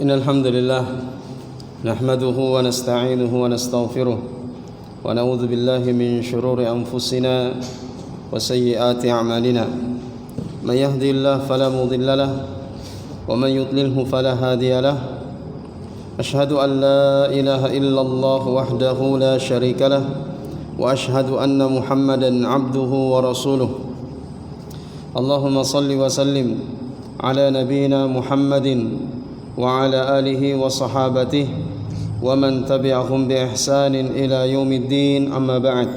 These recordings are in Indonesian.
إن الحمد لله نحمده ونستعينه ونستغفره ونعوذ بالله من شرور أنفسنا وسيئات أعمالنا من يهدي الله فلا مضل له ومن يضلله فلا هادي له أشهد أن لا إله إلا الله وحده لا شريك له وأشهد أن محمدا عبده ورسوله اللهم صل وسلم على نبينا محمد وعلى آله وصحابته ومن تبعهم بإحسان إلى يوم الدين أما بعد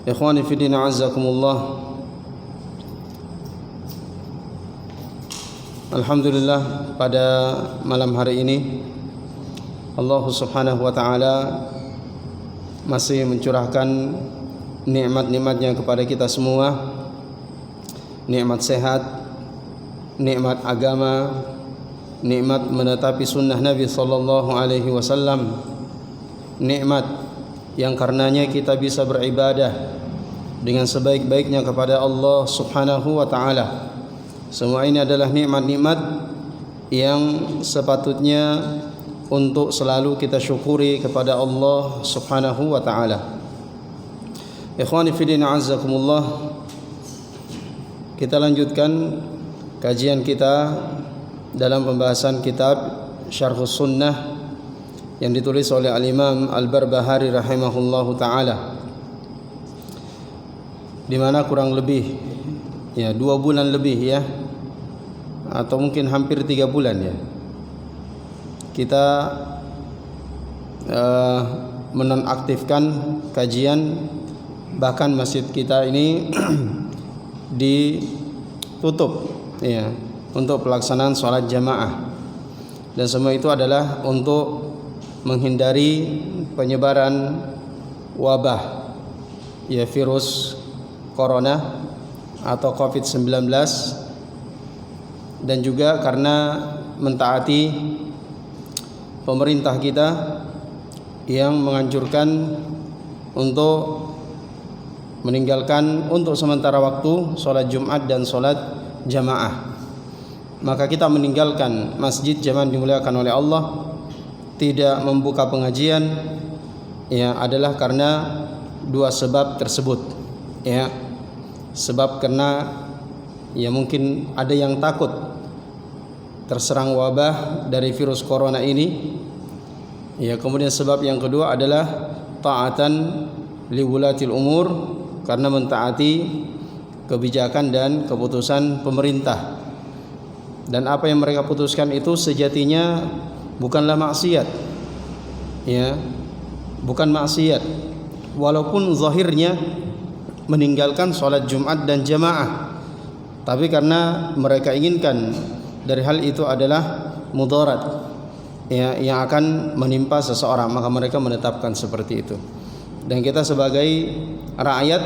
إخواني في الدين أعزكم الله. Alhamdulillah, pada malam hari ini Allah Subhanahu wa taala masih mencurahkan nikmat-nikmatnya kepada kita semua. Nikmat sehat, nikmat agama, nikmat menetapi sunnah Nabi sallallahu alaihi wasallam, nikmat yang karenanya kita bisa beribadah dengan sebaik-baiknya kepada Allah Subhanahu wa taala. Semua ini adalah nikmat-nikmat yang sepatutnya untuk selalu kita syukuri kepada Allah Subhanahu wa taala. Ikhwani fi din a'azzakumullah, kita lanjutkan kajian kita dalam pembahasan kitab Syarhus Sunnah yang ditulis oleh Al-Imam Al-Barbahari rahimahullahu taala, di mana kurang lebih 2 bulan lebih ya, atau mungkin hampir 3 bulan ya, kita menonaktifkan kajian. Bahkan masjid kita ini ditutup ya untuk pelaksanaan sholat jamaah, dan semua itu adalah untuk menghindari penyebaran wabah ya, virus corona atau COVID-19, dan juga karena mentaati pemerintah kita yang menganjurkan untuk meninggalkan untuk sementara waktu sholat Jumat dan sholat jamaah. Maka kita meninggalkan masjid jamaah dimuliakan oleh Allah, tidak membuka pengajian ya, adalah karena 2 sebab tersebut ya. Sebab karena ya mungkin ada yang takut terserang wabah dari virus corona ini ya. Kemudian sebab yang kedua adalah ta'atan liwulatil umur, karena mentaati kebijakan dan keputusan pemerintah. Dan apa yang mereka putuskan itu sejatinya bukanlah maksiat ya, bukan maksiat, walaupun zahirnya meninggalkan sholat Jumat dan jamaah, tapi karena mereka inginkan dari hal itu adalah mudarat ya, yang akan menimpa seseorang, maka mereka menetapkan seperti itu. Dan kita sebagai rakyat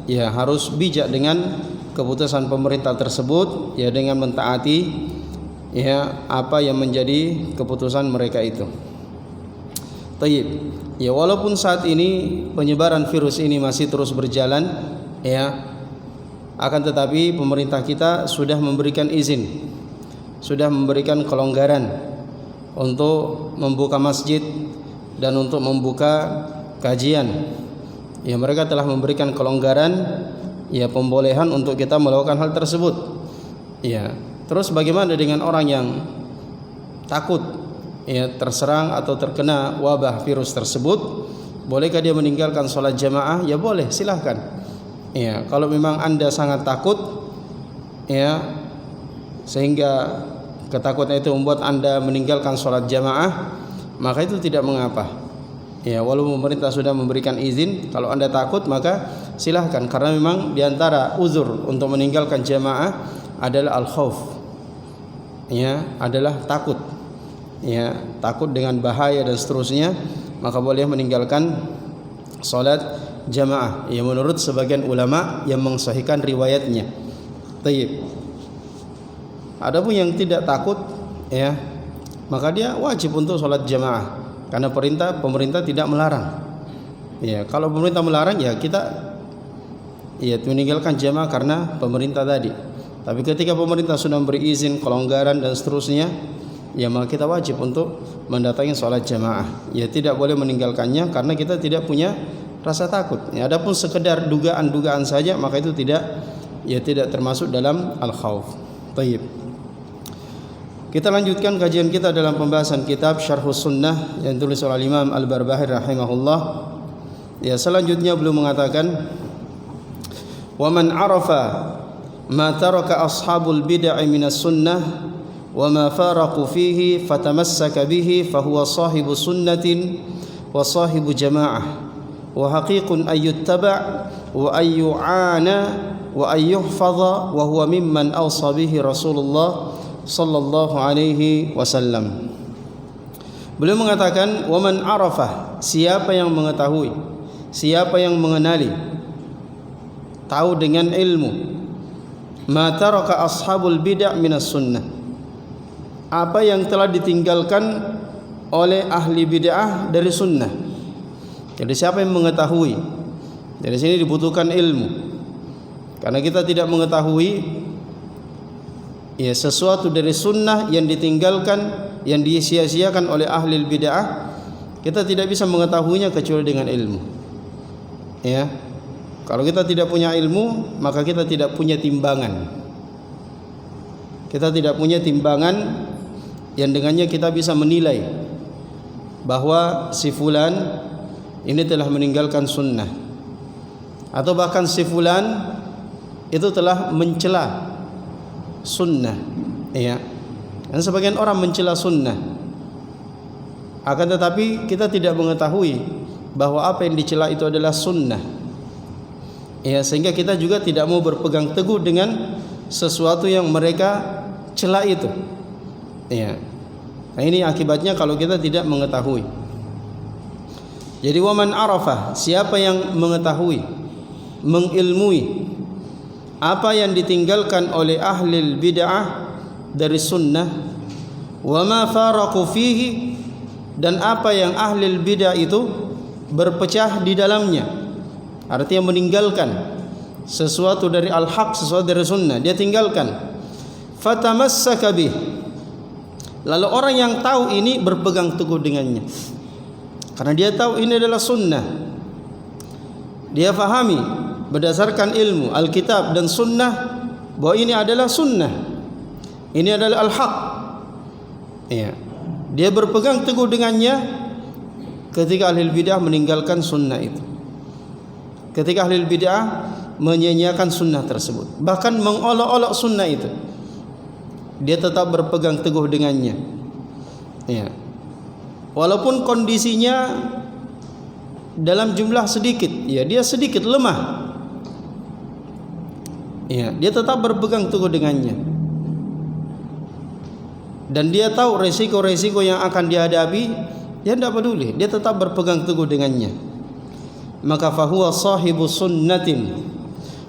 ya harus bijak dengan keputusan pemerintah tersebut ya, dengan mentaati ya apa yang menjadi keputusan mereka itu. Tayyib. Ya, walaupun saat ini penyebaran virus ini masih terus berjalan ya, akan tetapi pemerintah kita sudah memberikan izin, sudah memberikan kelonggaran untuk membuka masjid dan untuk membuka kajian ya. Mereka telah memberikan kelonggaran ya, pembolehan untuk kita melakukan hal tersebut ya. Terus bagaimana dengan orang yang takut ya terserang atau terkena wabah virus tersebut? Bolehkah dia meninggalkan sholat jamaah? Ya boleh, silahkan ya. Kalau memang Anda sangat takut ya, sehingga ketakutan itu membuat Anda meninggalkan sholat jamaah, maka itu tidak mengapa ya, walaupun pemerintah sudah memberikan izin. Kalau Anda takut maka silahkan, karena memang diantara uzur untuk meninggalkan jamaah adalah al-khauf ya, adalah takut ya, takut dengan bahaya dan seterusnya, maka boleh meninggalkan salat jamaah ya, menurut sebagian ulama yang mensahihkan riwayatnya. Tayyib. Adapun yang tidak takut ya, maka dia wajib untuk salat jamaah, karena pemerintah tidak melarang ya. Kalau pemerintah melarang ya kita ya meninggalkan jamaah karena pemerintah tadi. Tapi ketika pemerintah sudah memberi izin, kelonggaran dan seterusnya ya maka kita wajib untuk mendatangi sholat jamaah. Ya tidak boleh meninggalkannya karena kita tidak punya rasa takut. Ya, adapun sekedar dugaan-dugaan saja maka itu tidak termasuk dalam al-khauf. Baik. Kita lanjutkan kajian kita dalam pembahasan kitab Syarhus Sunnah yang ditulis oleh Imam Al-Barbahari rahimahullah. Ya, selanjutnya beliau mengatakan, "Wa man 'arafa ma taraka ashabul bid'ah minas sunnah wa ma faraqu fihi fatamassaka bihi fa huwa sahibu sunnatin wa sahibu jamaah wa haqiqun ayyuttaba' wa ayyu'ana wa ayyuhfaza wa huwa mimman awsa bihi Rasulullah sallallahu alaihi wasallam." Beliau mengatakan, "Wa man 'arafa," siapa yang mengetahui, siapa yang mengenali, tahu dengan ilmu, "ma taraka ashabul bid'ah minas sunnah," apa yang telah ditinggalkan oleh ahli bid'ah dari sunnah. Jadi siapa yang mengetahui? Dari sini dibutuhkan ilmu. Karena kita tidak mengetahui sesuatu dari sunnah yang ditinggalkan, yang disia-siakan oleh ahli bid'ah, kita tidak bisa mengetahuinya kecuali dengan ilmu. Ya. Kalau kita tidak punya ilmu, maka kita tidak punya timbangan. Kita tidak punya timbangan yang dengannya kita bisa menilai bahwa si fulan ini telah meninggalkan sunnah, atau bahkan si fulan itu telah mencela sunnah. Ya. Dan sebagian orang mencela sunnah, akan tetapi kita tidak mengetahui bahwa apa yang dicela itu adalah sunnah. Ya, sehingga kita juga tidak mau berpegang teguh dengan sesuatu yang mereka cela itu. Ya. Nah, ini akibatnya kalau kita tidak mengetahui. Jadi waman arafah, siapa yang mengetahui, mengilmui apa yang ditinggalkan oleh ahli bid'ah dari sunnah, wa ma faraqu fihi, dan apa yang ahli bid'ah itu berpecah di dalamnya, artinya meninggalkan sesuatu dari al-haq, sesuatu dari sunnah, dia tinggalkan. Fatamassaka bih, lalu orang yang tahu ini berpegang teguh dengannya, karena dia tahu ini adalah sunnah, dia fahami berdasarkan ilmu Alkitab dan sunnah bahwa ini adalah sunnah, ini adalah al-haq. Ya. Dia berpegang teguh dengannya ketika ahli bid'ah meninggalkan sunnah itu, ketika ahli bid'ah menyia-nyiakan sunnah tersebut, bahkan mengolok-olok sunnah itu, dia tetap berpegang teguh dengannya. Ya. Walaupun kondisinya dalam jumlah sedikit, ya dia sedikit lemah, ya, dia tetap berpegang teguh dengannya, dan dia tahu resiko-resiko yang akan dihadapi, dia tidak peduli, dia tetap berpegang teguh dengannya. Maka fahuwa sahibu sunnatin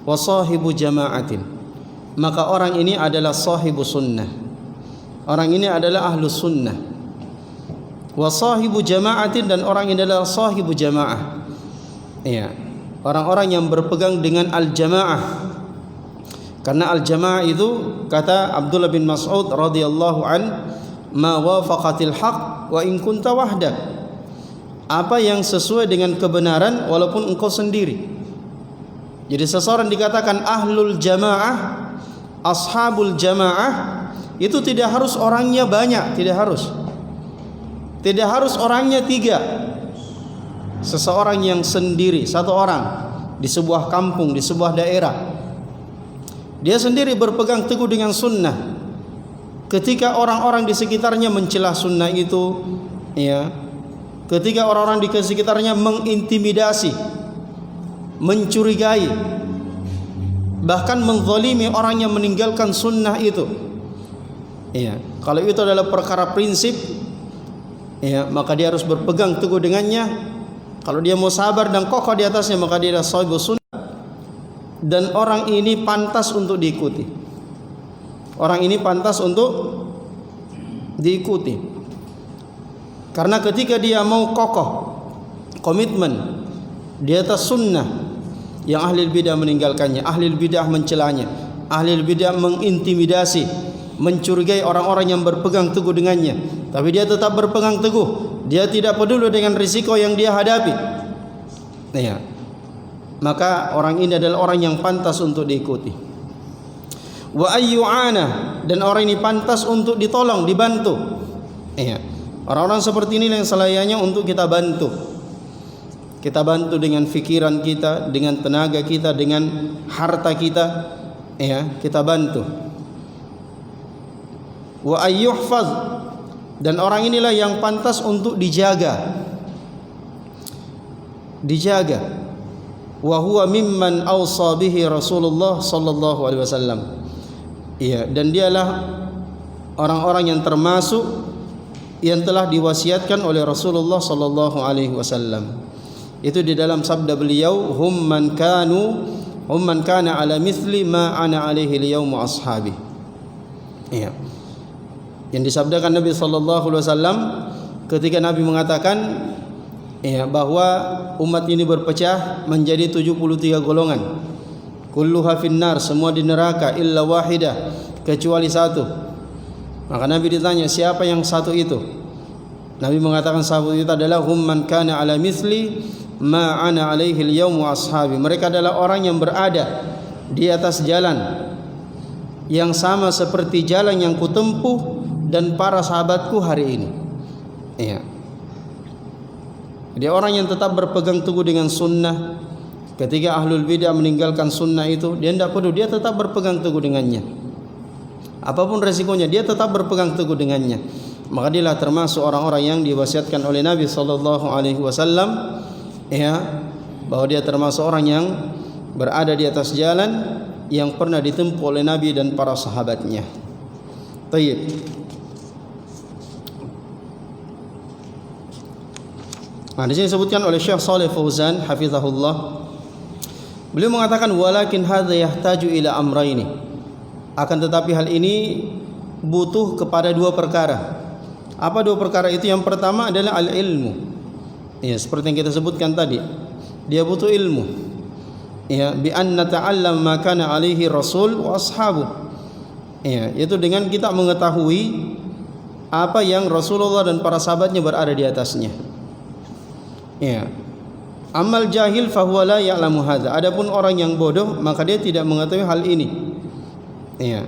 wa sahibu jama'atin, maka orang ini adalah sahibu sunnah, orang ini adalah ahlu sunnah, wa sahibu jama'atin, dan orang ini adalah sahibu jamaah. Ya, orang-orang yang berpegang dengan al-jamaah. Karena al-jamaah itu, kata Abdullah bin Mas'ud radhiyallahu an, ma wafaqatil haq wa in kunta wahdak, apa yang sesuai dengan kebenaran walaupun engkau sendiri. Jadi seseorang dikatakan ahlul jamaah, ashabul jamaah, itu tidak harus orangnya banyak, tidak harus orangnya 3. Seseorang yang sendiri, satu orang di sebuah kampung, di sebuah daerah, dia sendiri berpegang teguh dengan sunnah. Ketika orang-orang di sekitarnya mencela sunnah itu, ya, ketika orang-orang di sekitarnya mengintimidasi, mencurigai, bahkan menzalimi orang yang meninggalkan sunnah itu, ya, kalau itu adalah perkara prinsip, ya, maka dia harus berpegang teguh dengannya. Kalau dia mau sabar dan kokoh di atasnya, maka dia adalah sahibu sunnah, dan orang ini pantas untuk diikuti. Orang ini pantas untuk diikuti, karena ketika dia mau kokoh, komitmen di atas sunnah yang ahli bidah meninggalkannya, ahli bidah mencelanya, ahli bidah mengintimidasi, mencurigai orang-orang yang berpegang teguh dengannya, tapi dia tetap berpegang teguh. Dia tidak peduli dengan risiko yang dia hadapi. Ya. Maka orang ini adalah orang yang pantas untuk diikuti. Wa ayyu'ana, dan orang ini pantas untuk ditolong, dibantu. Ya. Orang-orang seperti ini yang selayaknya untuk kita bantu. Kita bantu dengan fikiran kita, dengan tenaga kita, dengan harta kita. Ya, kita bantu. Wa ayyuhfaz, dan orang inilah yang pantas untuk dijaga. Dijaga. Wa huwa mimman awsa bihi Rasulullah sallallahu alaihi wasallam. Iya, dan dialah orang-orang yang termasuk yang telah diwasiatkan oleh Rasulullah sallallahu alaihi wasallam. Itu di dalam sabda beliau, hum man kana ala mithli ma ana alaihi al-yawm ashabi. Iya. Yang disabdakan Nabi sallallahu alaihi wasallam ketika Nabi mengatakan ya, bahwa umat ini berpecah menjadi 73 golongan. Kulluha finnar, semua di neraka illa wahidah, kecuali satu. Maka Nabi ditanya, siapa yang satu itu? Nabi mengatakan satu itu adalah hum man kana ala mithli ma ana alaihi al-yawm ashabi. Mereka adalah orang yang berada di atas jalan yang sama seperti jalan yang kutempuh dan para sahabatku hari ini. Iya. Dia orang yang tetap berpegang teguh dengan sunnah. Ketika ahlul bidah meninggalkan sunnah itu, dia tidak peduli, dia tetap berpegang teguh dengannya. Apapun resikonya, dia tetap berpegang teguh dengannya. Maka dialah termasuk orang-orang yang diwasiatkan oleh Nabi sallallahu alaihi wasallam, ya, bahwa dia termasuk orang yang berada di atas jalan yang pernah ditempuh oleh Nabi dan para sahabatnya. Baik. Nah, di sini disebutkan oleh Syekh Shalih Fauzan hafizahullah. Beliau mengatakan walakin hadza yahtaju ila amraini. Akan tetapi hal ini butuh kepada dua perkara. Apa dua perkara itu? Yang pertama adalah al-ilmu. Ya, seperti yang kita sebutkan tadi. Dia butuh ilmu. Ya, bi an nata'allam ma kana alaihi rasul wa ashabu. Ya, yaitu dengan kita mengetahui apa yang Rasulullah dan para sahabatnya berada di atasnya. Ya. Amal jahil fahuwa la ya'lamu hadza. Adapun orang yang bodoh maka dia tidak mengetahui hal ini. Ya.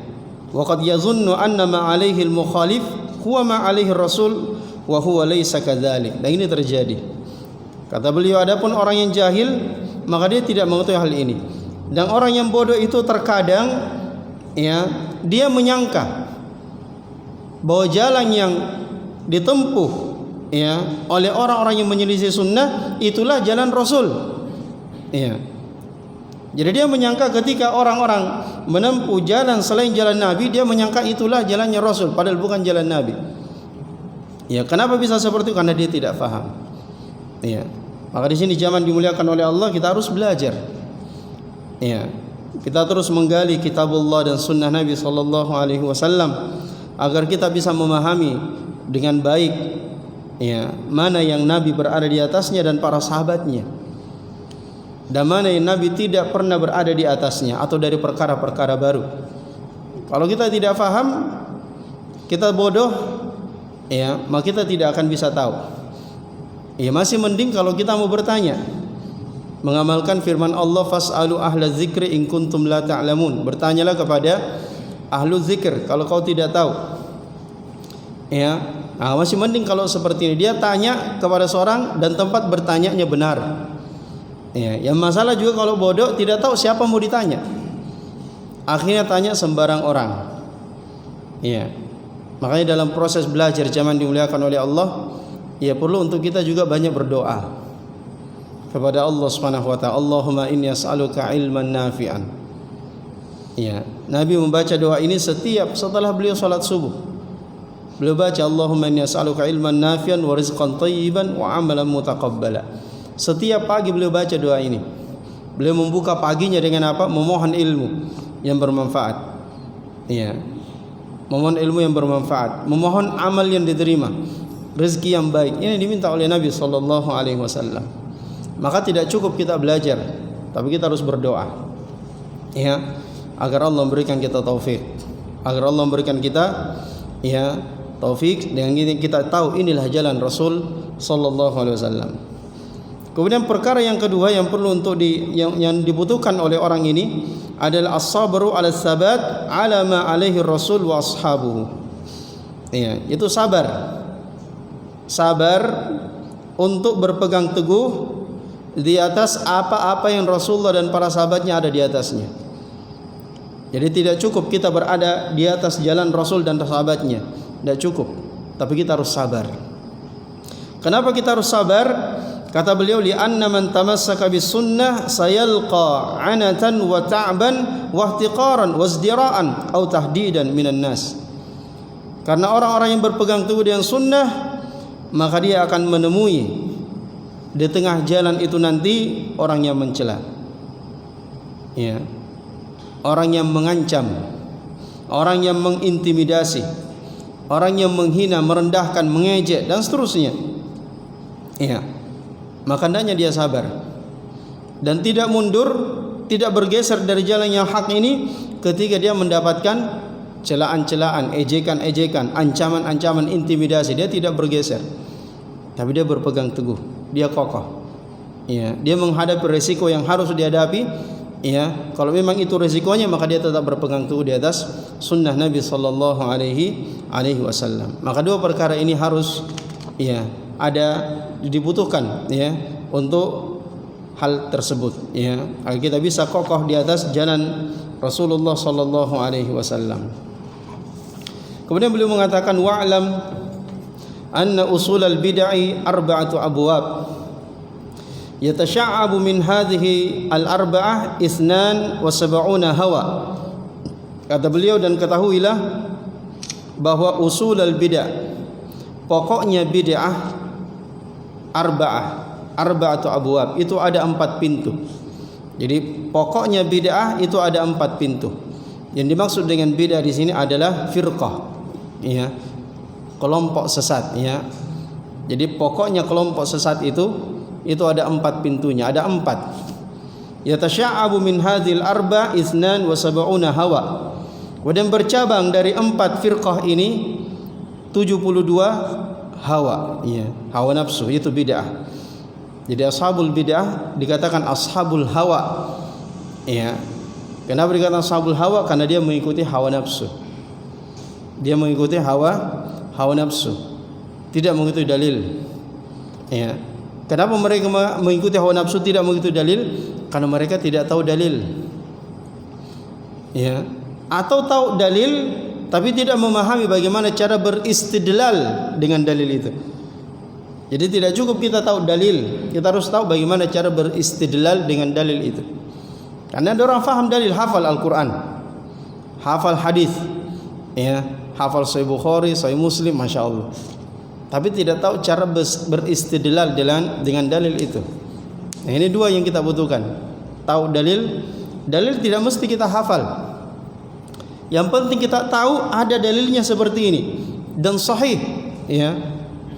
Wa qad yazunnu anna ma 'alaihi al-mukhalif huwa ma 'alaihi ar-rasul wa huwa laysa kadzalik. Dan ini terjadi. Kata beliau, adapun orang yang jahil maka dia tidak mengetahui hal ini. Dan orang yang bodoh itu terkadang ya, dia menyangka bahwa jalan yang ditempuh ya oleh orang-orang yang menyelisih sunnah itulah jalan Rasul. Ya. Jadi dia menyangka ketika orang-orang menempuh jalan selain jalan Nabi, dia menyangka itulah jalannya Rasul, padahal bukan jalan Nabi. Ya, kenapa bisa seperti itu? Karena dia tidak faham. Ya. Maka di sini zaman dimuliakan oleh Allah, kita harus belajar. Ya. Kita terus menggali kitabullah dan sunnah Nabi sallallahu alaihi wasallam agar kita bisa memahami dengan baik ya, mana yang Nabi berada di atasnya dan para sahabatnya, dan mana yang Nabi tidak pernah berada di atasnya atau dari perkara-perkara baru. Kalau kita tidak faham, kita bodoh ya, maka kita tidak akan bisa tahu. Ya, masih mending kalau kita mau bertanya, mengamalkan firman Allah, fas'alu ahla dzikri in kuntum la ta'lamun. Bertanyalah kepada ahlu zikir kalau kau tidak tahu. Ya, nah, masih mending kalau seperti ini, dia tanya kepada seorang dan tempat bertanyanya benar. Ya, yang masalah juga kalau bodoh tidak tahu siapa mau ditanya, akhirnya tanya sembarang orang. Ya, makanya dalam proses belajar zaman dimuliakan oleh Allah, ya perlu untuk kita juga banyak berdoa kepada Allah Subhanahu wa taala. Allahumma inni as'aluka ilman nafi'an. Ya, Nabi membaca doa ini setiap setelah beliau salat subuh. Beliau baca Allahumma inni as'aluka ilman nafi'an wa rizqan thayyiban wa amalan mutaqabbala. Setiap pagi beliau baca doa ini. Beliau membuka paginya dengan apa? Memohon ilmu yang bermanfaat. Ya. Memohon ilmu yang bermanfaat, memohon amal yang diterima, rezeki yang baik. Ini diminta oleh Nabi sallallahu alaihi wasallam. Maka tidak cukup kita belajar, tapi kita harus berdoa. Ya, agar Allah memberikan kita taufik, Agar Allah memberikan kita ya taufik dengan ini kita tahu inilah jalan Rasul sallallahu alaihi wasallam. Kemudian perkara yang kedua yang perlu untuk yang dibutuhkan oleh orang ini adalah as-sabru 'ala sabat 'ala ma alaihi Rasul wa ashabuhu. Ya, itu sabar. Sabar untuk berpegang teguh di atas apa-apa yang Rasulullah dan para sahabatnya ada di atasnya. Jadi tidak cukup kita berada di atas jalan Rasul dan sahabatnya, tidak cukup. Tapi kita harus sabar. Kenapa kita harus sabar? Kata beliau, li'anna man tamassaka bis sunnah sayalqa 'anatan wa ta'ban wa ihtiqaran wa izdira'an aw tahdidan minan nas. Karena orang-orang yang berpegang teguh dengan sunnah, maka dia akan menemui di tengah jalan itu nanti orang yang mencela, ya, orang yang mengancam, orang yang mengintimidasi, orang yang menghina, merendahkan, mengejek dan seterusnya. Ya, maka hendaknya dia sabar dan tidak mundur, tidak bergeser dari jalan yang hak ini ketika dia mendapatkan celaan-celaan, ejekan-ejekan, ancaman-ancaman, intimidasi. Dia tidak bergeser, tapi dia berpegang teguh, dia kokoh. Ya, dia menghadapi resiko yang harus dihadapi. Ya, kalau memang itu resikonya, maka dia tetap berpegang teguh di atas sunnah Nabi sallallahu alaihi wasallam. Maka dua perkara ini harus ya dibutuhkan ya untuk hal tersebut, ya, agar kita bisa kokoh di atas jalan Rasulullah sallallahu alaihi wasallam. Kemudian beliau mengatakan, wa'lam anna usul al-bid'ah arba'atu abwab yatasha'abu min hadhihi al-arba'ah 72 hawa. Kata beliau, dan ketahuilah bahwa usul al-bid'ah, pokoknya bid'ah, arba'atu abwab, itu ada 4 pintu. Jadi pokoknya bid'ah itu ada 4 pintu. Yang dimaksud dengan bid'ah di sini adalah firqah, ya, kelompok sesat, ya. Jadi pokoknya kelompok sesat itu ada 4 pintunya, ada 4. Yatasya'abu min hadhil arba' 72 hawa. Kemudian bercabang dari 4 firqah ini 72 hawa, ya, hawa nafsu, itu bid'ah. Jadi ashabul bid'ah dikatakan ashabul hawa, ya. Kenapa dikatakan ashabul hawa? Karena dia mengikuti hawa nafsu. Dia mengikuti hawa nafsu, tidak mengikuti dalil. Ya. Kenapa mereka mengikuti hawa nafsu, tidak mengikuti dalil? Karena mereka tidak tahu dalil. Ya. Atau tahu dalil tapi tidak memahami bagaimana cara beristidlal dengan dalil itu. Jadi tidak cukup kita tahu dalil, kita harus tahu bagaimana cara beristidlal dengan dalil itu. Karena ada orang faham dalil, hafal Al-Quran, hafal hadis, ya, hafal Sahih Bukhari, Sahih Muslim, masya Allah, tapi tidak tahu cara beristidlal dengan dalil itu. Nah, ini dua yang kita butuhkan. Tahu dalil tidak mesti kita hafal. Yang penting kita tahu ada dalilnya seperti ini dan sahih, ya.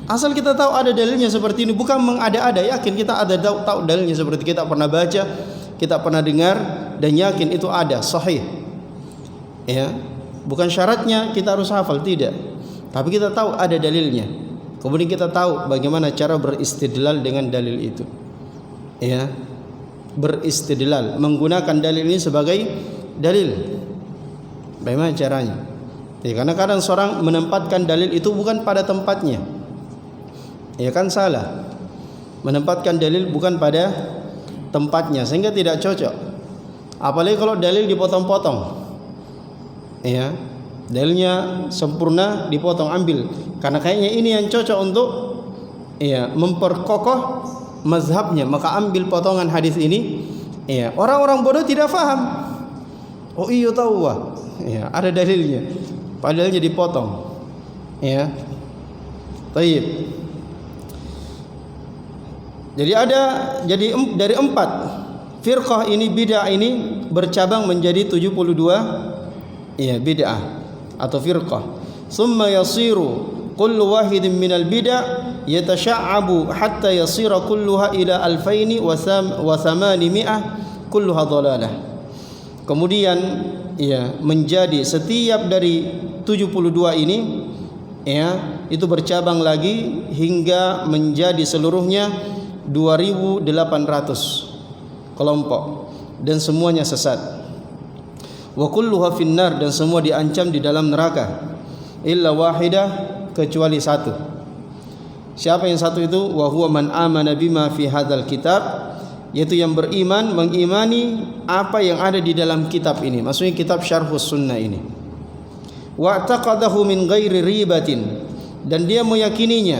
Asal kita tahu ada dalilnya seperti ini, bukan mengada-ada, yakin kita ada tahu dalilnya seperti kita pernah baca, kita pernah dengar dan yakin itu ada sahih. Ya, bukan syaratnya kita harus hafal, tidak. Tapi kita tahu ada dalilnya. Kemudian kita tahu bagaimana cara beristidlal dengan dalil itu. Ya, beristidlal, menggunakan dalil ini sebagai dalil. Bagaimana caranya? Ya, karena kadang seorang menempatkan dalil itu bukan pada tempatnya. Ya kan salah. Menempatkan dalil bukan pada tempatnya sehingga tidak cocok. Apalagi kalau dalil dipotong-potong. Ya, dalilnya sempurna dipotong, ambil karena kayaknya ini yang cocok untuk ya memperkokoh mazhabnya, maka ambil potongan hadis ini. Ya, orang-orang bodoh tidak faham. Oh iya tahu wah. Ya, ada dalilnya. Padahalnya dipotong. Ya. Baik. Jadi dari 4 firqah ini, bid'ah ini bercabang menjadi 72 ya bid'ah atau firqah. Summa yasiru kullu wahidin minal bid'ah yatasha'abu hatta yasira kulluha ila 2800 kulluha dhalalah. Kemudian ya menjadi setiap dari 72 ini ya itu bercabang lagi hingga menjadi seluruhnya 2.800 kelompok dan semuanya sesat. Wa kulluha finnar, dan semua diancam di dalam neraka, illa wahidah, kecuali satu. Siapa yang satu itu? Wa huwa man amana bima fi hadzal kitab, yaitu yang beriman, mengimani apa yang ada di dalam kitab ini, maksudnya kitab Syarhus Sunnah ini. Wa taqadahu min ghairi ribatin, dan dia meyakininya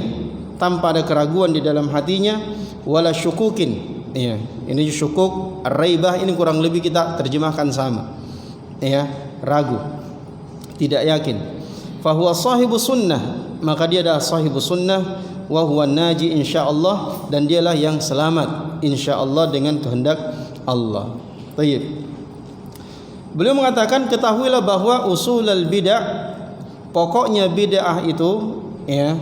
tanpa ada keraguan di dalam hatinya, wala syukukin. Ya, ini syukuk, ar-raibah ini kurang lebih kita terjemahkan sama. Ya, ragu, tidak yakin. Fa huwa sahibu sunnah, maka dia adalah sahibu sunnah, wa huwa naji insyaallah, dan dialah yang selamat insyaallah dengan kehendak Allah. Baik. Beliau mengatakan, ketahuilah bahwa usulul bid'ah, pokoknya bid'ah itu ya,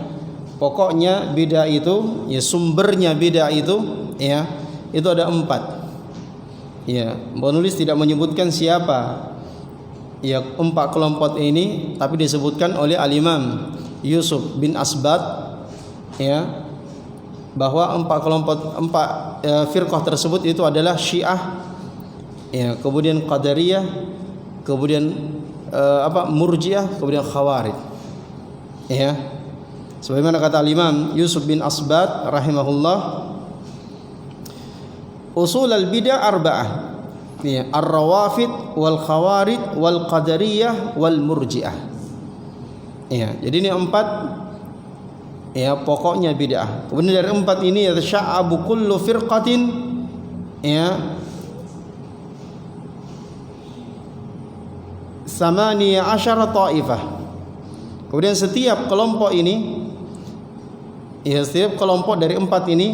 pokoknya bid'ah itu ya, sumbernya bid'ah itu ya, itu ada 4. Ya, penulis tidak menyebutkan siapa ya 4 kelompok ini, tapi disebutkan oleh Al-Imam Yusuf bin Asbat ya, bahwa 4 kelompok, 4 firqah tersebut itu adalah Syiah ya, kemudian Qadariyah, kemudian Murji'ah, kemudian Khawarij ya. Sebagaimana kata Imam Yusuf bin Asbat rahimahullah, usul al-bid'ah arba'ah ya, ar-rawafid wal khawarij wal qadariyah wal murji'ah ya. Jadi ini 4 ya pokoknya bid'ah. Kemudian dari 4 ini ya, sya'abu kullu firqatin ya 18 ta'ifah. Kemudian setiap kelompok ini ya, setiap kelompok dari 4 ini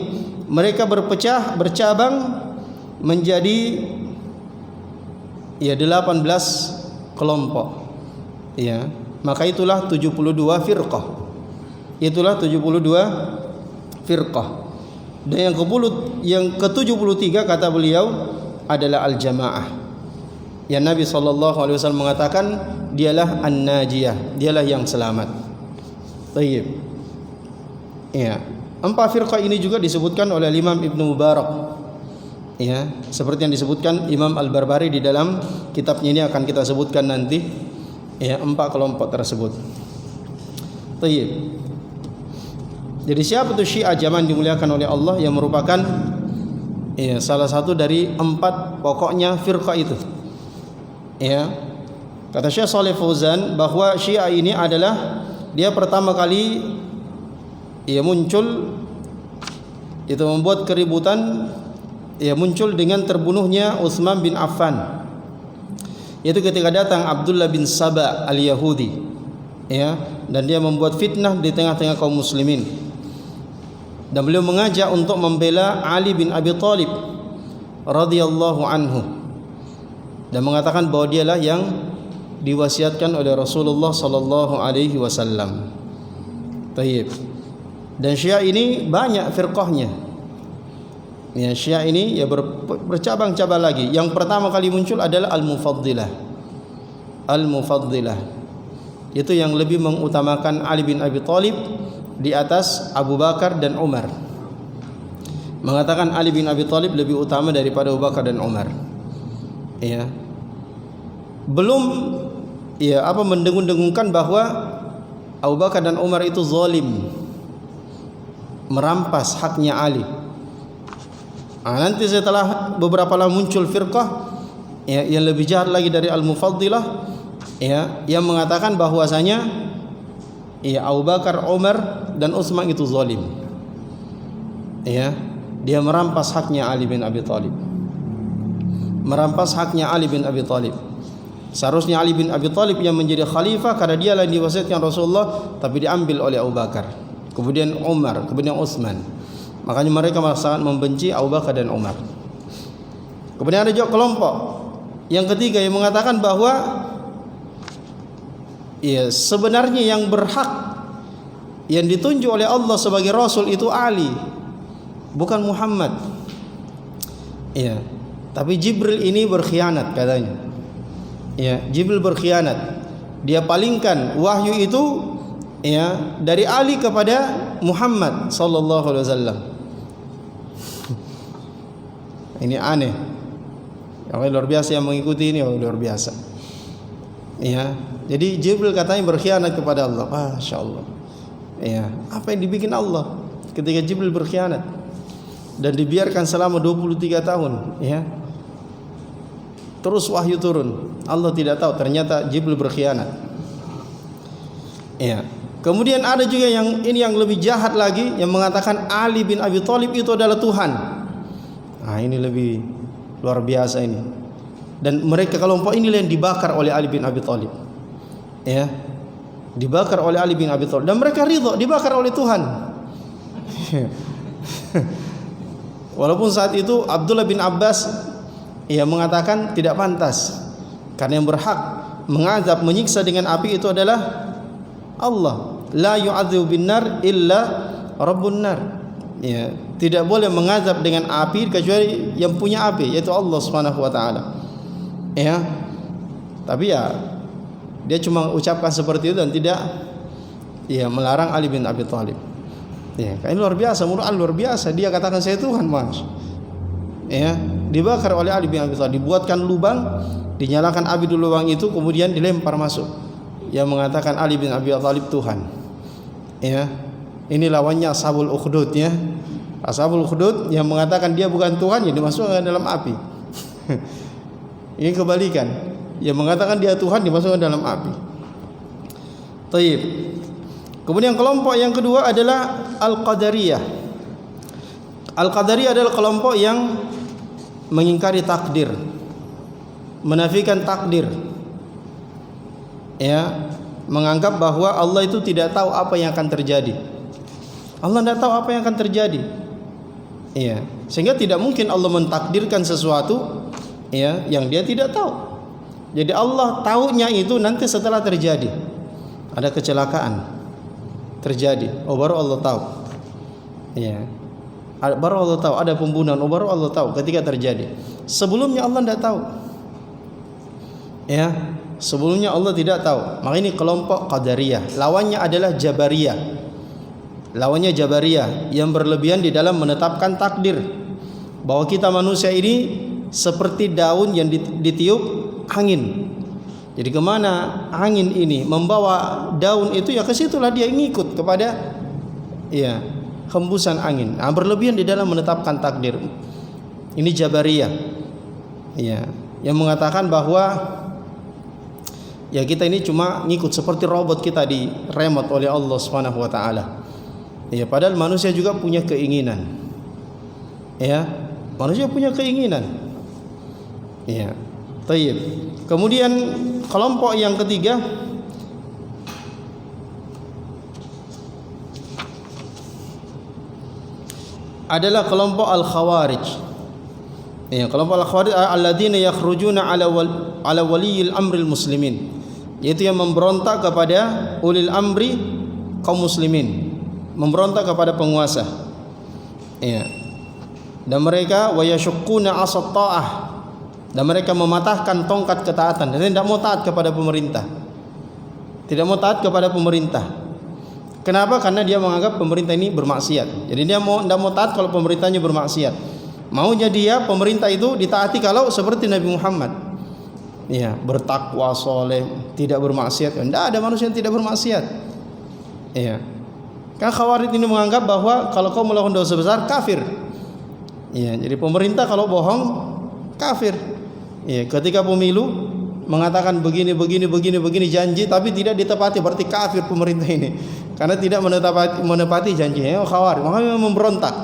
mereka berpecah, bercabang menjadi ya 18 kelompok ya. Maka itulah 72 firqah. Itulah 72 firqah. Dan yang ke-73 kata beliau adalah al-jamaah. Yang Nabi SAW mengatakan dialah an-najiyah, dialah yang selamat. Baik. Ya, 4 firqah ini juga disebutkan oleh Imam Ibnu Mubarak. Ya, seperti yang disebutkan Imam Al-Barbari di dalam kitabnya ini, akan kita sebutkan nanti. Ya, 4 kelompok tersebut. Baik. Jadi siapa itu Syiah jamaah dimuliakan oleh Allah, yang merupakan ya salah satu dari 4 pokoknya firqah itu. Ya. Kata Syekh Shalih Fauzan bahwa Syiah ini adalah dia pertama kali ia muncul, itu membuat keributan, ia muncul dengan terbunuhnya Utsman bin Affan, yaitu ketika datang Abdullah bin Saba al-Yahudi ya, dan dia membuat fitnah di tengah-tengah kaum muslimin, dan beliau mengajak untuk membela Ali bin Abi Thalib radhiyallahu anhu, dan mengatakan bahwa dialah yang diwasiatkan oleh Rasulullah sallallahu alaihi wasallam. Baik. Dan Syiah ini banyak firqahnya. Ya, Syiah ini ya bercabang-cabang lagi. Yang pertama kali muncul adalah Al-Mufaddilah. Al-Mufaddilah itu yang lebih mengutamakan Ali bin Abi Thalib di atas Abu Bakar dan Umar. Mengatakan Ali bin Abi Thalib lebih utama daripada Abu Bakar dan Umar. Ya. Belum ya mendengung-dengungkan bahwa Abu Bakar dan Umar itu zalim, merampas haknya Ali. Nanti setelah beberapa lama muncul firqah ya, yang lebih jahat lagi dari Al-Mufaddilah ya, yang mengatakan bahwasanya ya Abu Bakar, Umar dan Utsman itu zalim. Ya, dia merampas haknya Ali bin Abi Thalib. Merampas haknya Ali bin Abi Thalib. Seharusnya Ali bin Abi Thalib yang menjadi khalifah karena dialah yang diwasiatkan Rasulullah, tapi diambil oleh Abu Bakar, kemudian Umar, kemudian Utsman. Makanya mereka sangat membenci Abu Bakar dan Umar. Kemudian ada juga kelompok yang ketiga yang mengatakan bahwa ya sebenarnya yang berhak, yang ditunjuk oleh Allah sebagai Rasul itu Ali, bukan Muhammad. Ya, tapi Jibril ini berkhianat katanya. Ya, Jibril berkhianat. Dia palingkan wahyu itu ya dari Ali kepada Muhammad sallallahu alaihi wasallam. Ini aneh. Yang luar biasa yang mengikuti ini luar biasa. Ya, jadi Jibril katanya berkhianat kepada Allah. Masya Allah. Ya, apa yang dibikin Allah ketika Jibril berkhianat dan dibiarkan selama 23 tahun, ya. Terus wahyu turun. Allah tidak tahu ternyata Jibril berkhianat. Ya. Kemudian ada juga yang lebih jahat lagi yang mengatakan Ali bin Abi Thalib itu adalah Tuhan. Nah, ini lebih luar biasa ini. Dan mereka kelompok ini yang dibakar oleh Ali bin Abi Thalib. Ya. Dibakar oleh Ali bin Abi Thalib dan mereka ridha dibakar oleh Tuhan. Walaupun saat itu Abdullah bin Abbas mengatakan tidak pantas karena yang berhak mengazab menyiksa dengan api itu adalah Allah. La yu'adzibu bin nar illa rabbun nar. Ya, tidak boleh mengazab dengan api kecuali yang punya api yaitu Allah Subhanahu wa taala. Ya. Tapi ya dia cuma ucapkan seperti itu dan tidak melarang Ali bin Abi Thalib. Ya, ini luar biasa, luar biasa. Dia katakan saya Tuhan, Mas. Ya, dibakar oleh Ali bin Abi Thalib, dibuatkan lubang, dinyalakan api di lubang itu kemudian dilempar masuk. Yang mengatakan Ali bin Abi Thalib Tuhan. Ya. Ini lawannya Ashabul Ukhdud ya. Ashabul Ukhdud yang mengatakan dia bukan Tuhan ya dimasukkan dalam api. Ini kebalikan. Yang mengatakan dia Tuhan dimasukkan dalam api. Taib. Kemudian kelompok yang kedua adalah Al-Qadariyah. Al-Qadariyah adalah kelompok yang mengingkari takdir, menafikan takdir. Ya, menganggap bahwa Allah itu tidak tahu apa yang akan terjadi. Allah tidak tahu apa yang akan terjadi. Ya, sehingga tidak mungkin Allah mentakdirkan sesuatu yang dia tidak tahu. Jadi Allah tahunya itu nanti setelah terjadi. Ada kecelakaan terjadi, baru Allah tahu. Ya. Baru Allah tahu ada pembunuhan, baru Allah tahu ketika terjadi. Sebelumnya Allah tidak tahu. Ya, sebelumnya Allah tidak tahu. Maka ini kelompok Qadariyah. Lawannya adalah Jabariyah. Lawannya Jabariyah yang berlebihan di dalam menetapkan takdir. Bahwa kita manusia ini seperti daun yang ditiup angin. Jadi kemana angin ini membawa daun itu ya ke situlah dia ngikut kepada hembusan angin. Nah, berlebihan di dalam menetapkan takdir. Ini Jabariyah. Ya, yang mengatakan bahwa kita ini cuma ngikut seperti robot kita di remote oleh Allah Subhanahu wa taala. Ya, padahal manusia juga punya keinginan. Ya, manusia punya keinginan. Ya. Taib. Kemudian kelompok yang ketiga adalah kelompok Al-Khawarij. Ya, kelompok Al-Khawarij alladzina yakhrujuna ala waliyil amril muslimin, yaitu yang memberontak kepada ulil amri kaum muslimin, memberontak kepada penguasa. Ya. Dan mereka wa yashuqquna 'asat ta'ah, dan mereka mematahkan tongkat ketaatan dan tidak mau taat kepada pemerintah. Tidak mau taat kepada pemerintah. Kenapa? Karena dia menganggap pemerintah ini bermaksiat. Jadi dia tidak mau taat kalau pemerintahnya bermaksiat. Maunya dia pemerintah itu ditaati kalau seperti Nabi Muhammad. Ya, bertakwa, soleh, tidak bermaksiat. Tidak ada manusia yang tidak bermaksiat. Ya. Kan Khawarij ini menganggap bahwa kalau kau melakukan dosa besar kafir. Ya, jadi pemerintah kalau bohong kafir. Ya, ketika pemilu mengatakan begini janji tapi tidak ditepati berarti kafir pemerintah ini karena tidak menepati janjinya. Khawarij makanya memberontak.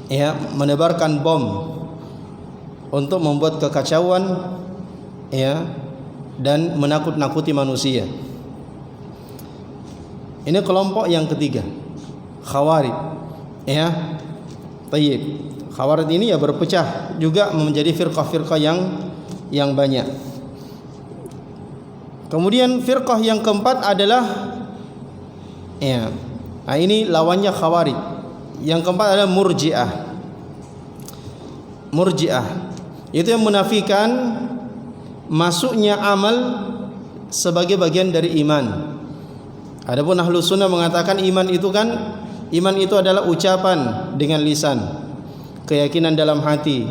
Ya, menebarkan bom untuk membuat kekacauan dan menakut-nakuti manusia. Ini kelompok yang ketiga, Khawarij. Ya. Tayyib. Khawarij ini berpecah juga menjadi firqah-firqah yang banyak. Kemudian firqah yang keempat adalah nah ini lawannya Khawarij. Yang keempat adalah Murji'ah. Murji'ah itu yang menafikan masuknya amal sebagai bagian dari iman. Adapun Ahlus Sunnah mengatakan iman itu adalah ucapan dengan lisan, keyakinan dalam hati,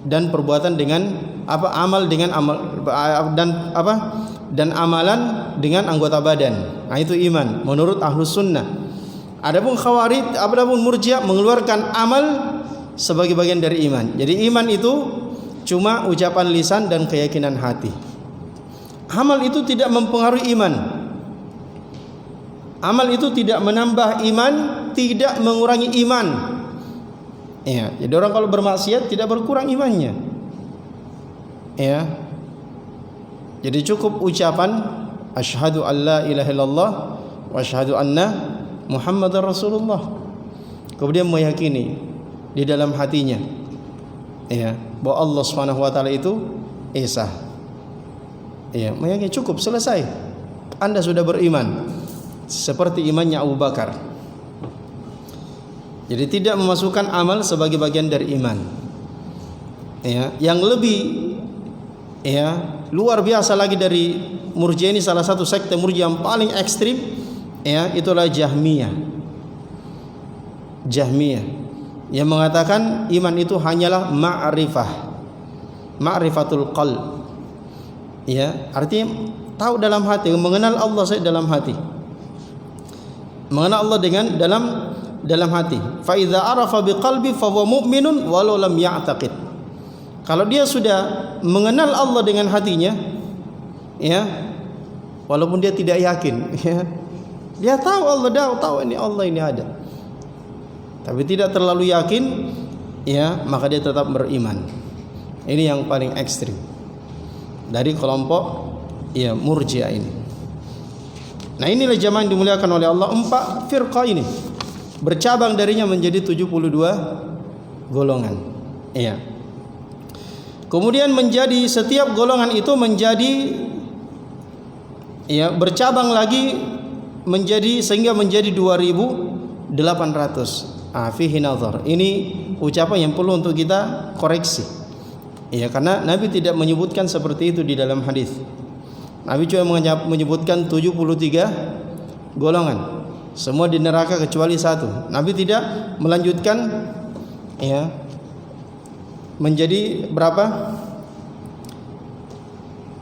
dan perbuatan dengan amal dengan amal, dan amalan dengan anggota badan. Nah, itu iman menurut Ahlus Sunnah. Adapun Khawarij, adapun Murji'ah mengeluarkan amal sebagai bagian dari iman. Jadi iman itu cuma ucapan lisan dan keyakinan hati. Amal itu tidak mempengaruhi iman. Amal itu tidak menambah iman, tidak mengurangi iman. Ya, jadi orang kalau bermaksiat tidak berkurang imannya. Ya. Jadi cukup ucapan asyhadu alla ilaha illallah wa asyhadu anna Muhammadar Rasulullah. Kemudian meyakini di dalam hatinya, ya, bahwa Allah Subhanahu wa taala itu esa. Ya, meyakini cukup, selesai. Anda sudah beriman. Seperti imannya Abu Bakar. Jadi tidak memasukkan amal sebagai bagian dari iman. Ya, yang lebih luar biasa lagi dari Murji'ah ini, salah satu sekte Murji'ah yang paling ekstrim, itulah Jahmiyah. Jahmiyah yang mengatakan iman itu hanyalah ma'rifatul qalb. Ya, artinya tahu dalam hati, mengenal Allah saja dalam hati. Mengenal Allah dengan dalam hati. Fa idza arafa biqalbi fa huwa mu'minun walau lam ya'taqid. Kalau dia sudah mengenal Allah dengan hatinya, ya, walaupun dia tidak yakin, ya, dia tahu Allah, tahu ini Allah ini ada, tapi tidak terlalu yakin, ya, maka dia tetap beriman. Ini yang paling ekstrim dari kelompok Murji'ah ini. Nah, inilah jamaah yang dimuliakan oleh Allah. 4 firqah ini bercabang darinya menjadi 72 golongan. Iya. Kemudian menjadi setiap golongan itu menjadi bercabang lagi menjadi sehingga menjadi 2.800. Fihi nazar. Ini ucapan yang perlu untuk kita koreksi. Iya, karena Nabi tidak menyebutkan seperti itu di dalam hadis. Nabi cuma menyebutkan 73 golongan, semua di neraka kecuali satu. Nabi tidak melanjutkan, ya, menjadi berapa?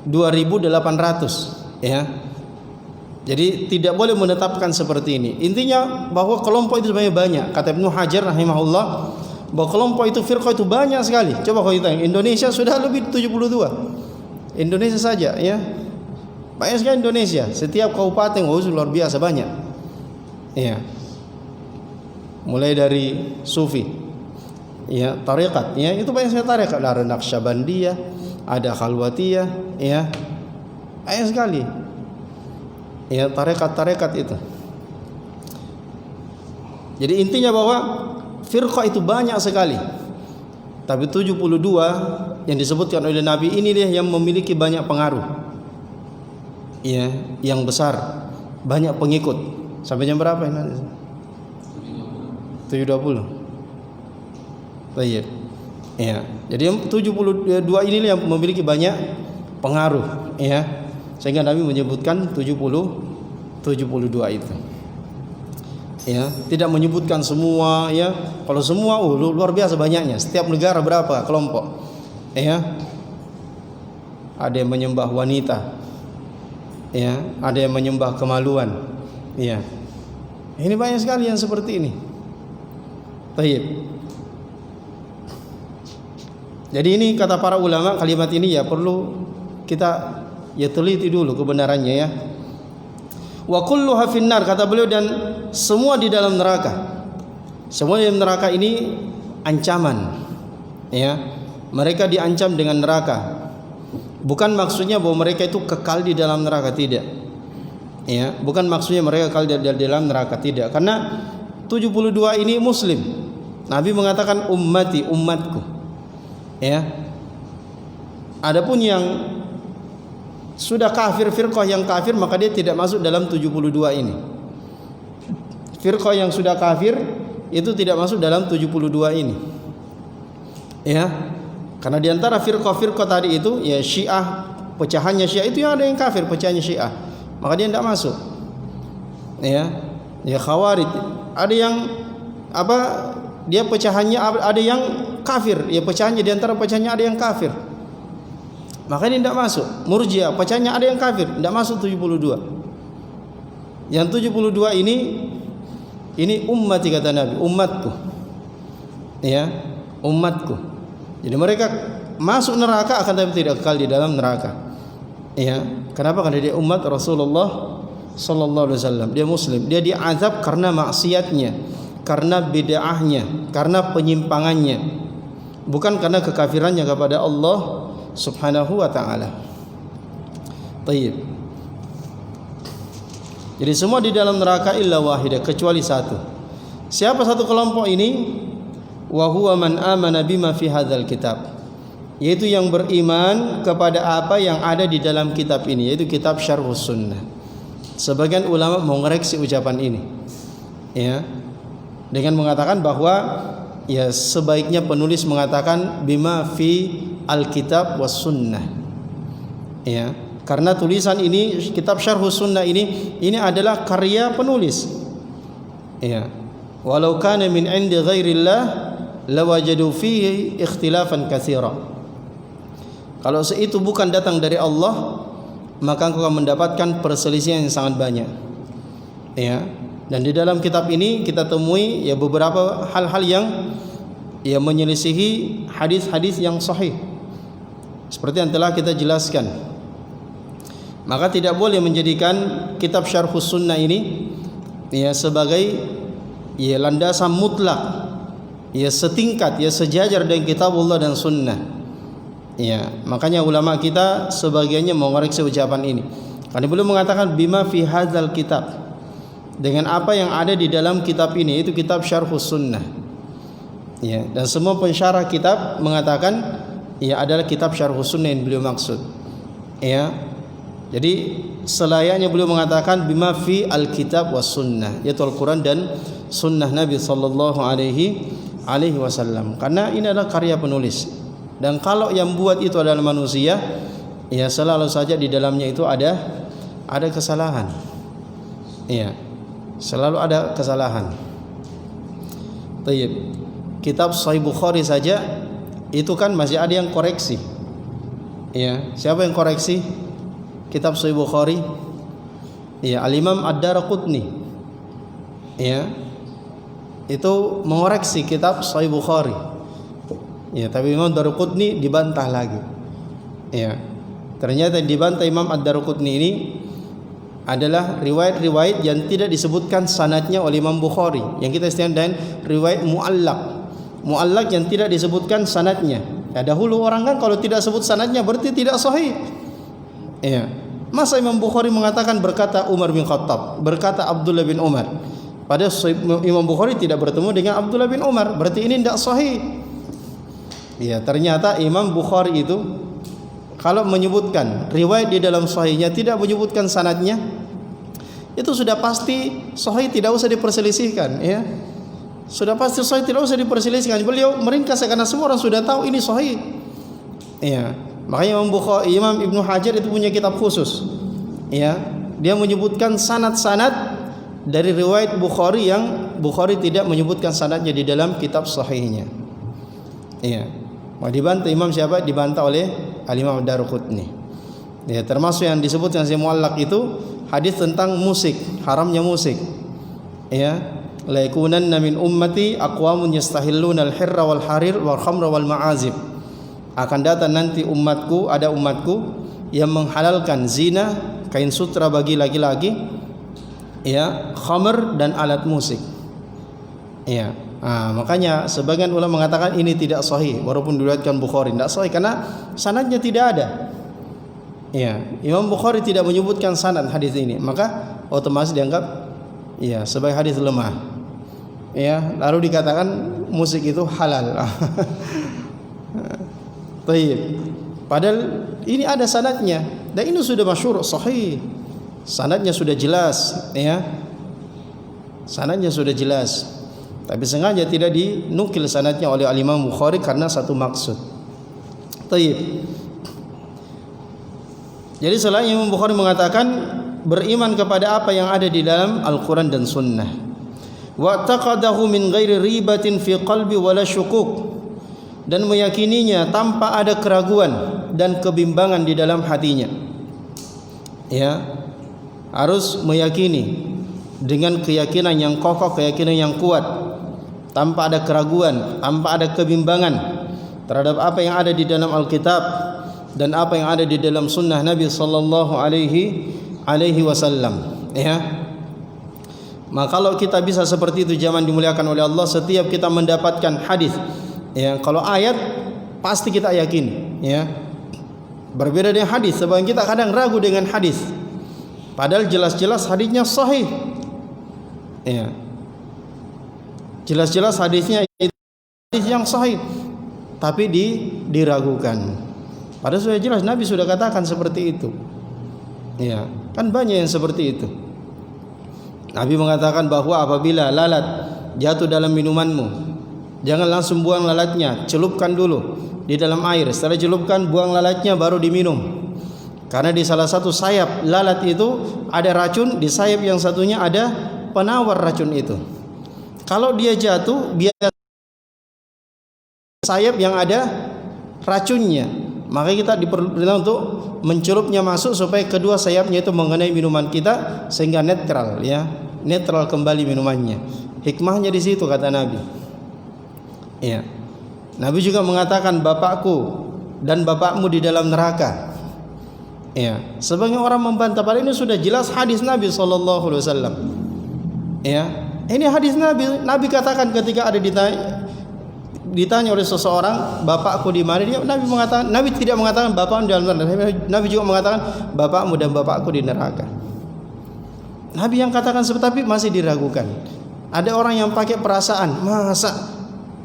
2.800, ya. Jadi tidak boleh menetapkan seperti ini. Intinya bahwa kelompok itu sebenarnya banyak. Kata Ibnu Hajar rahimahullah, bahwa kelompok itu, firqah itu banyak sekali. Coba kalau kita Indonesia sudah lebih 72. Indonesia saja, ya. Banyak sekali Indonesia, setiap kabupaten luar biasa banyak. Ya. Mulai dari sufi, ya, tarekat, ya, itu banyak sekali tarekat. Ada Naqsyabandiyah, ada Khalwatiyah, ya. Banyak sekali. Ya, tarekat-tarekat itu. Jadi intinya bahwa firqah itu banyak sekali. Tapi 72 yang disebutkan oleh Nabi ini dia yang memiliki banyak pengaruh. Ya, yang besar, banyak pengikut. Sampai jam berapa ini? 7.20. Baik. Ya. Jadi 72 ini yang memiliki banyak pengaruh, ya. Sehingga Nabi menyebutkan 72 itu. Ya, tidak menyebutkan semua, ya. Kalau semua luar biasa banyaknya. Setiap negara berapa kelompok? Ya. Ada yang menyembah wanita. Ya, ada yang menyembah kemaluan. Ya. Ini banyak sekali yang seperti ini. Baik. Jadi ini kata para ulama, kalimat ini ya perlu kita teliti dulu kebenarannya, ya. Wa kulluha finnar, kata beliau, dan semua di dalam neraka. Semua di dalam neraka ini ancaman. Ya. Mereka diancam dengan neraka. Bukan maksudnya bahwa mereka itu kekal di dalam neraka, tidak. Ya, bukan maksudnya mereka kekal di dalam neraka, tidak. Karena 72 ini muslim. Nabi mengatakan ummati, umatku. Ya. Adapun yang sudah kafir, firqah yang kafir, maka dia tidak masuk dalam 72 ini. Firqah yang sudah kafir itu tidak masuk dalam 72 ini. Ya. Karena di antara firqah-firqah tadi itu ya Syiah, pecahannya Syiah itu yang ada yang kafir, pecahannya Syiah. Maka dia tidak masuk. Ya. Ya Khawarij, ada yang dia pecahannya ada yang kafir, ya pecahannya di antara pecahannya ada yang kafir. Maka dia tidak masuk. Murji'ah, pecahannya ada yang kafir, tidak masuk 72. Yang 72 ini ummati kata Nabi, umatku. Ya, umatku. Jadi mereka masuk neraka akan tapi tidak kekal di dalam neraka. Ya, kenapa? Karena dia umat Rasulullah sallallahu alaihi wasallam. Dia muslim. Dia diazab karena maksiatnya, karena bid'ahnya, karena penyimpangannya. Bukan karena kekafirannya kepada Allah Subhanahu wa taala. Baik. Jadi semua di dalam neraka illa wahidah, kecuali satu. Siapa satu kelompok ini? Wa huwa man amana bima fi hadzal kitab, yaitu yang beriman kepada apa yang ada di dalam kitab ini, yaitu kitab Syarhus Sunnah. Sebagian ulama mengoreksi ucapan ini, ya, dengan mengatakan bahwa ya sebaiknya penulis mengatakan bima fi alkitab was sunnah, ya, karena tulisan ini kitab Syarhus Sunnah ini adalah karya penulis, ya, walau kana min indi ghairillah lawajadu fihi ikhtilafan katsira. Kalau itu bukan datang dari Allah, maka engkau akan mendapatkan perselisihan yang sangat banyak. Ya. Dan di dalam kitab ini kita temui ya beberapa hal-hal yang ya menyelisihi hadis-hadis yang sahih. Seperti yang telah kita jelaskan. Maka tidak boleh menjadikan kitab Syarhus Sunnah ini ya sebagai ya landasan mutlak, ya setingkat, ya sejajar dengan kitabullah dan sunnah. Ya, makanya ulama kita sebagiannya mengoreksi ucapan ini. Karena belum mengatakan bima fi hadzal kitab, dengan apa yang ada di dalam kitab ini, itu kitab Syarhus Sunnah. Ya, dan semua pensyarah kitab mengatakan ya adalah kitab Syarhus Sunnah yang beliau maksud. Ya. Jadi selayaknya beliau mengatakan bima fi alkitab was sunnah, yaitu Al-Qur'an dan sunnah Nabi sallallahu alaihi wasallam. Karena ini adalah karya penulis. Dan kalau yang buat itu adalah manusia, ya selalu saja di dalamnya itu ada kesalahan. Ya. Selalu ada kesalahan. Baik. Kitab Sahih Bukhari saja itu kan masih ada yang koreksi. Ya, siapa yang koreksi? Kitab Sahih Bukhari. Ya, Al-Imam Ad-Darqutni. Ya. Itu mengoreksi kitab Sahih Bukhari. Ya, tapi Imam Ad-Darqutni dibantah lagi. Ya. Ternyata dibantah Imam Ad-Darqutni ini adalah riwayat-riwayat yang tidak disebutkan sanadnya oleh Imam Bukhari, yang kita istilahkan dengan riwayat muallaq. Muallaq yang tidak disebutkan sanadnya. Ya, dahulu orang kan kalau tidak sebut sanadnya berarti tidak sahih. Ya. Masa Imam Bukhari mengatakan berkata Umar bin Khattab, berkata Abdullah bin Umar. Padahal Imam Bukhari tidak bertemu dengan Abdullah bin Umar, berarti ini tidak sahih. Ya, ternyata Imam Bukhari itu kalau menyebutkan riwayat di dalam sahihnya tidak menyebutkan sanadnya, itu sudah pasti sahih, tidak usah diperselisihkan, ya. Sudah pasti sahih, tidak usah diperselisihkan. Beliau meringkas karena semua orang sudah tahu ini sahih. Ya. Makanya Imam Ibnu Hajar itu punya kitab khusus. Ya, dia menyebutkan sanad-sanad dari riwayat Bukhari yang Bukhari tidak menyebutkan sanadnya di dalam kitab sahihnya. Iya. Mau dibantah Imam siapa? Dibantah oleh Al-Imam Ad-Darqutni. Ya, termasuk yang disebutkan sebagai muallaq itu hadis tentang musik, haramnya musik. Ya, la yakunanna min ummati aqwamun yastahilluna al-hirra wal harir wal khamra wal ma'azib. Akan datang nanti umatku, ada umatku yang menghalalkan zina, kain sutra bagi laki-laki, ya, khamr dan alat musik. Ya. Makanya sebagian ulama mengatakan ini tidak sahih walaupun diriwayatkan Bukhari, tidak sahih karena sanadnya tidak ada. Ya, Imam Bukhari tidak menyebutkan sanad hadis ini, maka otomatis dianggap ya sebagai hadis lemah. Ya, lalu dikatakan musik itu halal. Baik. Padahal ini ada sanadnya dan ini sudah masyhur sahih. Sanadnya sudah jelas, ya. Sanadnya sudah jelas. Tapi sengaja tidak dinukil sanadnya oleh Al-Imam Bukhari karena satu maksud. Taib. Jadi selain Imam Bukhari mengatakan beriman kepada apa yang ada di dalam Al-Quran dan Sunnah. Wa taqadahu min ghairi ribatin fi qalbi wala syukuk, dan meyakininya tanpa ada keraguan dan kebimbangan di dalam hatinya. Ya, harus meyakini dengan keyakinan yang kokoh, keyakinan yang kuat, tanpa ada keraguan, tanpa ada kebimbangan terhadap apa yang ada di dalam Alkitab dan apa yang ada di dalam Sunnah Nabi sallallahu alaihi wasallam. Ya. Maka kalau kita bisa seperti itu zaman dimuliakan oleh Allah, setiap kita mendapatkan hadis, ya, kalau ayat pasti kita yakin, ya. Berbeda dengan hadis, sebab kita kadang ragu dengan hadis. Padahal jelas-jelas hadisnya sahih. Ya. Jelas-jelas hadisnya itu hadis yang sahih, tapi diragukan. Padahal sudah jelas Nabi sudah katakan seperti itu. Ya, kan banyak yang seperti itu. Nabi mengatakan bahwa apabila lalat jatuh dalam minumanmu, jangan langsung buang lalatnya, celupkan dulu di dalam air. Setelah celupkan, buang lalatnya baru diminum. Karena di salah satu sayap lalat itu ada racun, di sayap yang satunya ada penawar racun itu. Kalau dia jatuh, biar sayap yang ada racunnya, maka kita diperintah untuk mencelupnya masuk supaya kedua sayapnya itu mengenai minuman kita sehingga netral, ya. Netral kembali minumannya. Hikmahnya di situ kata Nabi. Ya. Nabi juga mengatakan bapakku dan bapakmu di dalam neraka. Ya. Sebagian orang membantah, padahal ini sudah jelas hadis Nabi sallallahu alaihi wasallam. Ya. Ini hadis Nabi. Nabi katakan ketika ada ditanya oleh seseorang, bapakku di mana? Nabi tidak mengatakan bapakmu di dalam neraka. Nabi juga mengatakan bapakmu dan bapakku di neraka. Nabi yang katakan seperti, tapi masih diragukan. Ada orang yang pakai perasaan, masa?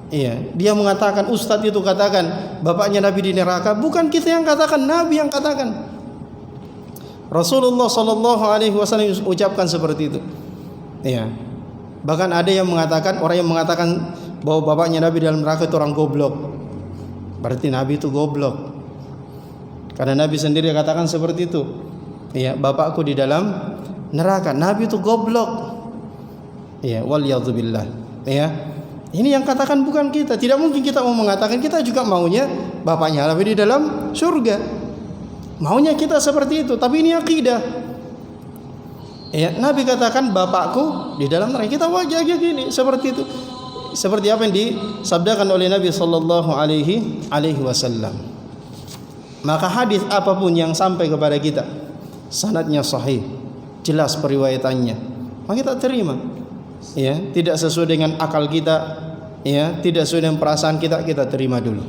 Iya, dia mengatakan ustadz itu katakan bapaknya Nabi di neraka. Bukan kita yang katakan, Nabi yang katakan. Rasulullah sallallahu alaihi wasallam ucapkan seperti itu. Iya. Bahkan ada yang mengatakan, orang yang mengatakan bahwa bapaknya Nabi dalam neraka itu orang goblok. Berarti Nabi itu goblok. Karena Nabi sendiri katakan seperti itu. Iya, bapakku di dalam neraka. Nabi itu goblok. Ya, waliyadzubillah. Ya. Ini yang katakan bukan kita. Tidak mungkin kita mau mengatakan, kita juga maunya bapaknya Nabi di dalam surga. Maunya kita seperti itu, tapi ini akidah. Ya, Nabi katakan bapakku di dalam neraka. Kita wajah gini seperti itu. Seperti apa yang disabdakan oleh Nabi sallallahu alaihi wasallam. Maka hadis apapun yang sampai kepada kita, sanadnya sahih, jelas periwayatannya, maka kita terima. Ya, tidak sesuai dengan akal kita, ya, tidak sesuai dengan perasaan kita, kita terima dulu.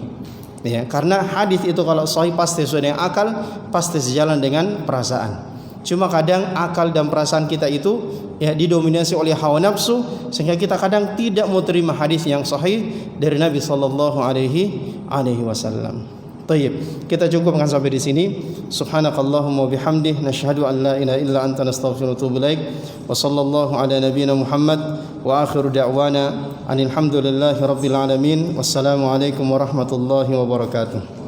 Ya, karena hadis itu kalau sahih pasti sesuai dengan akal, pasti sejalan dengan perasaan. Cuma kadang akal dan perasaan kita itu ya didominasi oleh hawa nafsu, sehingga kita kadang tidak mau terima hadis yang sahih dari Nabi sallallahu alaihi wasallam. Baik, kita cukupkan sampai di sini. Subhanakallahumma bihamdih, nasyhadu an la ilaha illa anta, nastaghfiruka wa natubu ilaik. Wa sallallahu ala nabiyyina Muhammad wa akhiru da'wana alhamdulillahi rabbil alamin. Wassalamu alaikum warahmatullahi wabarakatuh.